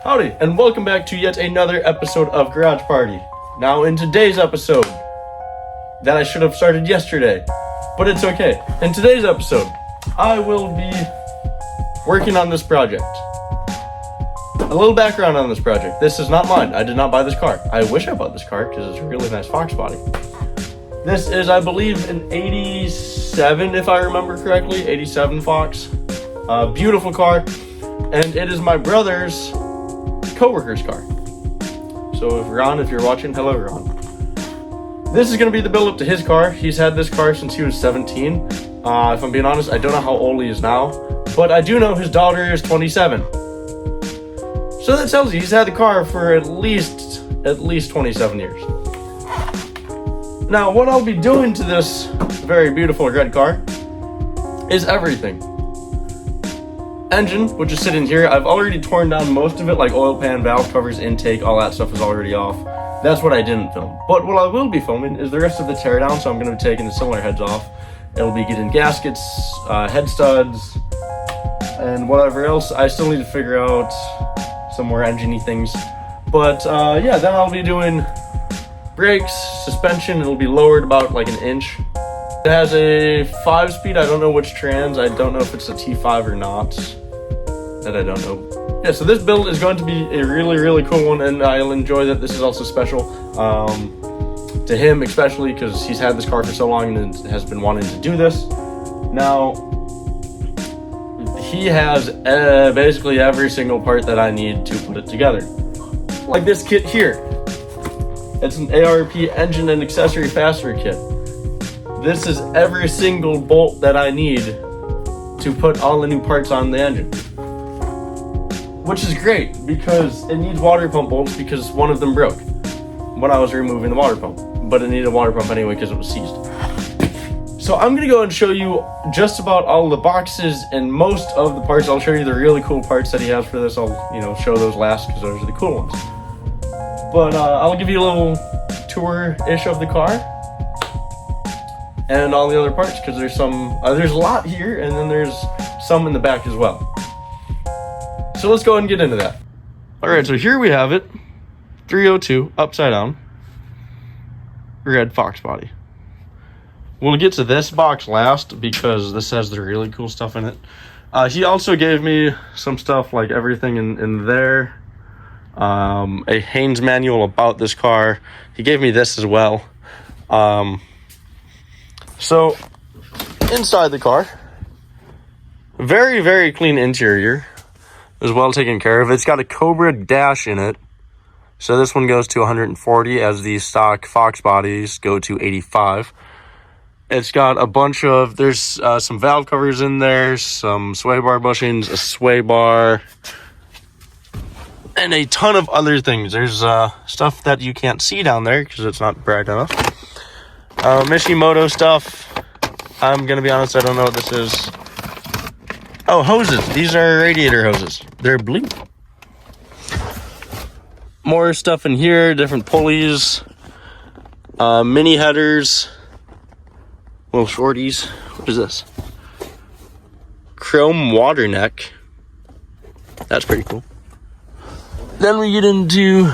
Howdy, and welcome back to yet another episode of Garage Party. Now, in today's episode, that I should have started yesterday, but it's okay. In today's episode, I will be working on this project. A little background on this project. This is not mine. I did not buy this car. I wish I bought this car because it's a really nice Fox body. This is, I believe, an 87, if I remember correctly, 87 Fox. Beautiful car, and it is my brother's co-worker's car. So if you're watching, hello Ron. This is going to be the build up to his car. He's had this car since he was 17. If I'm being honest, I don't know how old he is now, but I do know his daughter is 27. So that tells you he's had the car for at least 27 years. Now, what I'll be doing to this very beautiful red car is everything. Engine, which is sitting here, I've already torn down most of it, like oil pan, valve covers, intake, all that stuff is already off. That's what I didn't film. But what I will be filming is the rest of the teardown, so I'm going to be taking the cylinder heads off. It'll be getting gaskets, head studs, and whatever else. I still need to figure out some more engine-y things. But yeah, then I'll be doing brakes, suspension. It'll be lowered about like an inch. It has a 5-speed, I don't know which trans, I don't know if it's a T5 or not. That I don't know. Yeah, so this build is going to be a really, really cool one, and I'll enjoy that this is also special to him, especially because he's had this car for so long and has been wanting to do this. Now, he has basically every single part that I need to put it together. Like this kit here. It's an ARP engine and accessory fastener kit. This is every single bolt that I need to put all the new parts on the engine. Which is great, because it needs water pump bolts because one of them broke when I was removing the water pump. But it needed a water pump anyway because it was seized. So I'm going to go and show you just about all the boxes and most of the parts. I'll show you the really cool parts that he has for this. I'll show those last because those are the cool ones. But I'll give you a little tour-ish of the car and all the other parts, because there's a lot here, and then there's some in the back as well. So let's go ahead and get into that. Alright, so here we have it. 302, upside down. Red Fox body. We'll get to this box last, because this has the really cool stuff in it. He also gave me some stuff, like everything in there. A Haynes manual about this car. He gave me this as well. So, inside the car, very, very clean interior. Is well taken care of. It's got a Cobra dash in it. So this one goes to 140 as the stock Fox bodies go to 85. It's got a bunch of, there's some valve covers in there, some sway bar bushings, a sway bar, and a ton of other things. There's stuff that you can't see down there because it's not bright enough. Mishimoto stuff. I'm going to be honest, I don't know what this is. Oh, hoses. These are radiator hoses. They're blue. More stuff in here, different pulleys, mini headers, little shorties. What is this? Chrome water neck. That's pretty cool. Then we get into,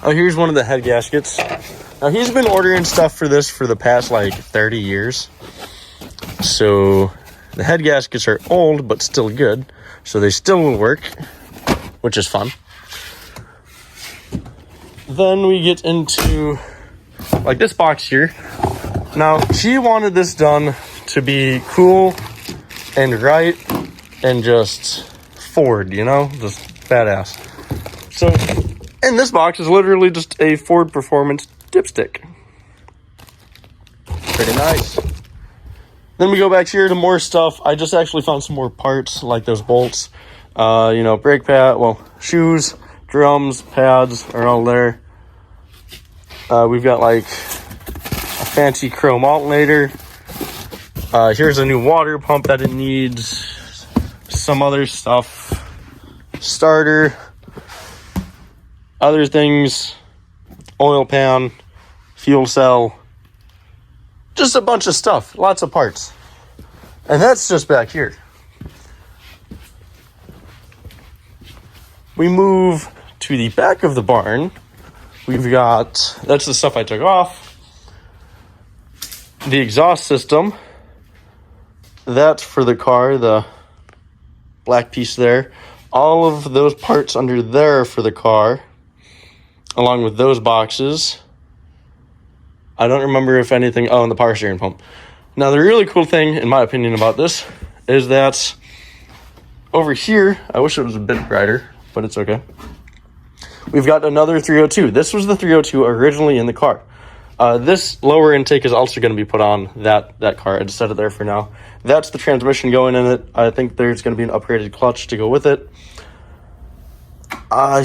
here's one of the head gaskets. Now, he's been ordering stuff for this for the past, 30 years. So, the head gaskets are old, but still good. So, they still will work, which is fun. Then we get into, this box here. Now, she wanted this done to be cool and right and just Ford, just badass. So, in this box is literally just a Ford Performance dipstick. Pretty nice. Then we go back here to more stuff. I just actually found some more parts, like those bolts. Brake pad, shoes, drums, pads are all there. We've got a fancy chrome alternator. Here's a new water pump that it needs. Some other stuff. Starter. Other things. Oil pan. Fuel cell. Just a bunch of stuff. Lots of parts. And that's just back here. We move to the back of the barn, we've got, that's the stuff I took off. The exhaust system. That's for the car, the black piece there. All of those parts under there for the car, along with those boxes. I don't remember if anything, and the power steering pump. Now, the really cool thing, in my opinion, about this is that over here, I wish it was a bit brighter, but it's okay. We've got another 302. This was the 302 originally in the car. This lower intake is also going to be put on that car. I just set it there for now. That's the transmission going in it. I think there's going to be an upgraded clutch to go with it.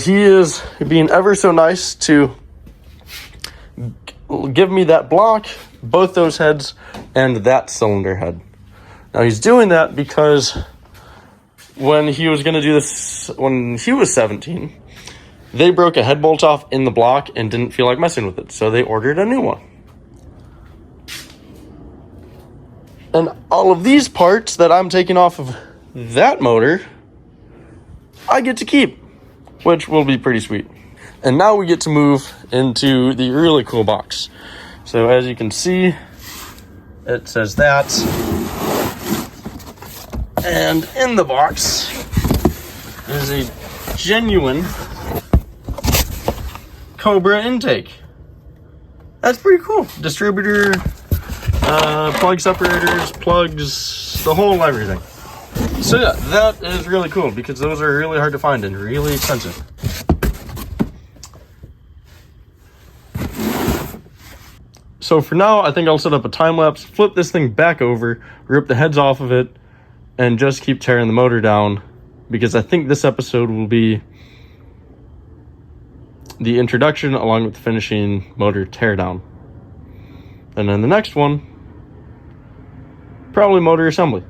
He is being ever so nice to give me that block, both those heads, and that cylinder head. Now, he's doing that because when he was going to do this, when he was 17, they broke a head bolt off in the block and didn't feel like messing with it, so they ordered a new one. And all of these parts that I'm taking off of that motor, I get to keep, which will be pretty sweet. And now we get to move into the really cool box. So as you can see, it says that. And in the box is a genuine Cobra intake. That's pretty cool. Distributor, plug separators, plugs, the whole everything. So yeah, that is really cool because those are really hard to find and really expensive. So for now, I think I'll set up a time lapse, flip this thing back over, rip the heads off of it, and just keep tearing the motor down, because I think this episode will be the introduction along with the finishing motor teardown. And then the next one, probably motor assembly.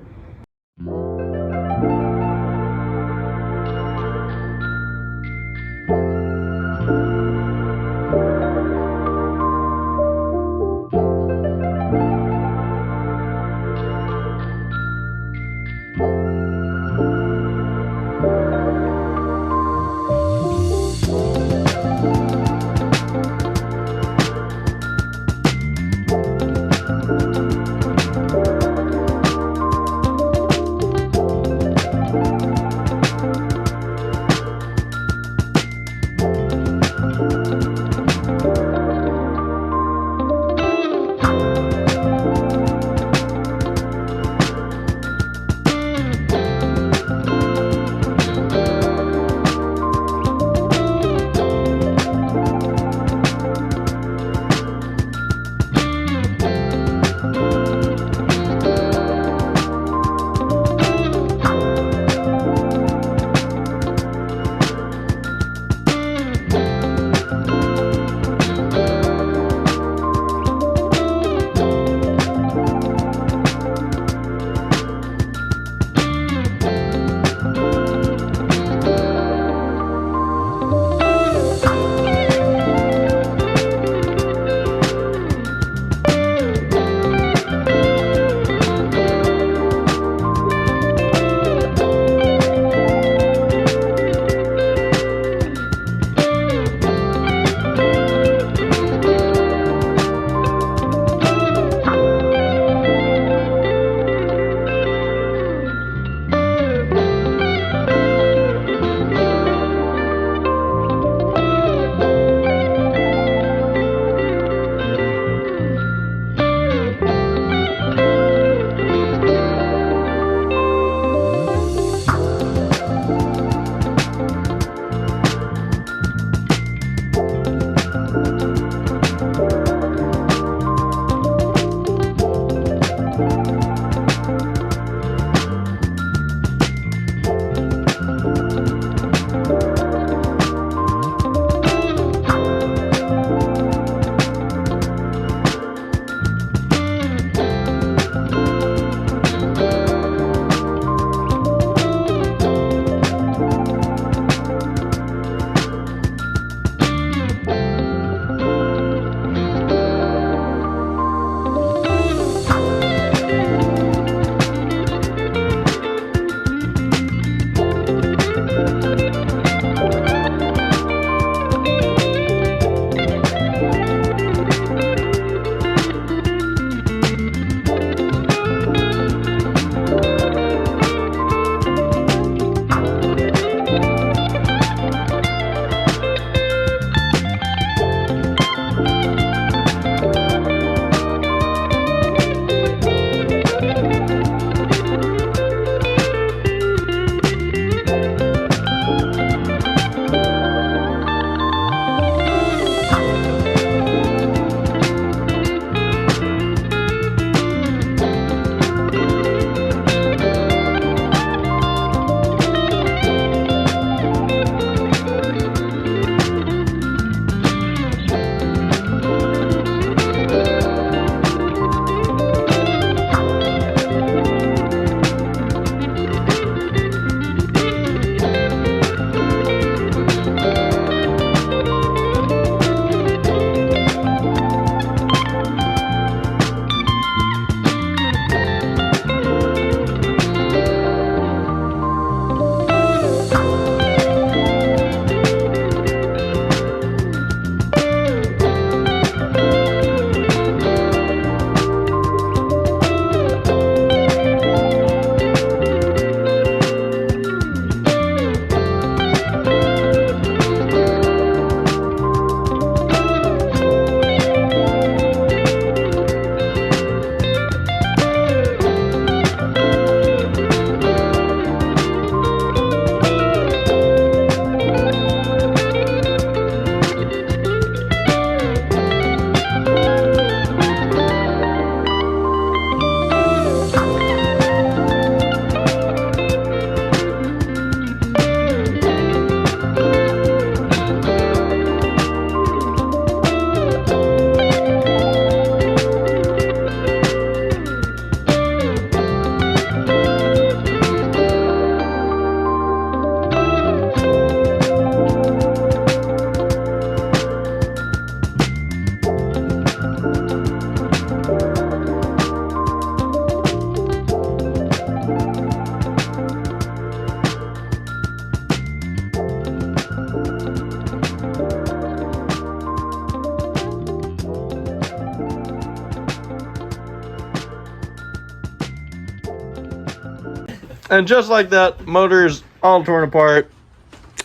And just like that, motor's all torn apart.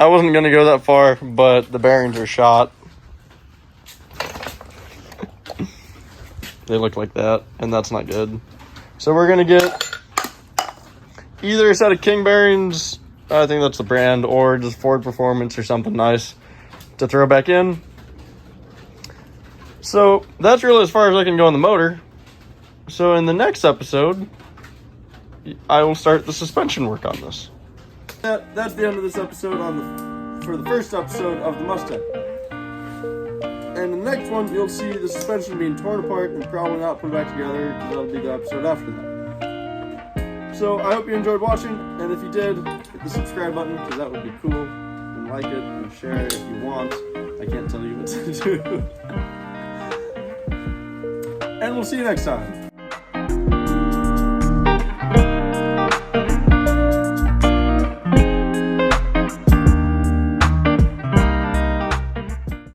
I wasn't going to go that far, but the bearings are shot. They look like that, and that's not good. So we're going to get either a set of King bearings, I think that's the brand, or just Ford Performance or something nice to throw back in. So that's really as far as I can go on the motor. So in the next episode, I will start the suspension work on this. That's the end of this episode for the first episode of the Mustang. And in the next one, you'll see the suspension being torn apart and probably not put back together, because that'll be the episode after that. So I hope you enjoyed watching, and if you did, hit the subscribe button, because that would be cool. And like it and share it if you want. I can't tell you what to do. And we'll see you next time.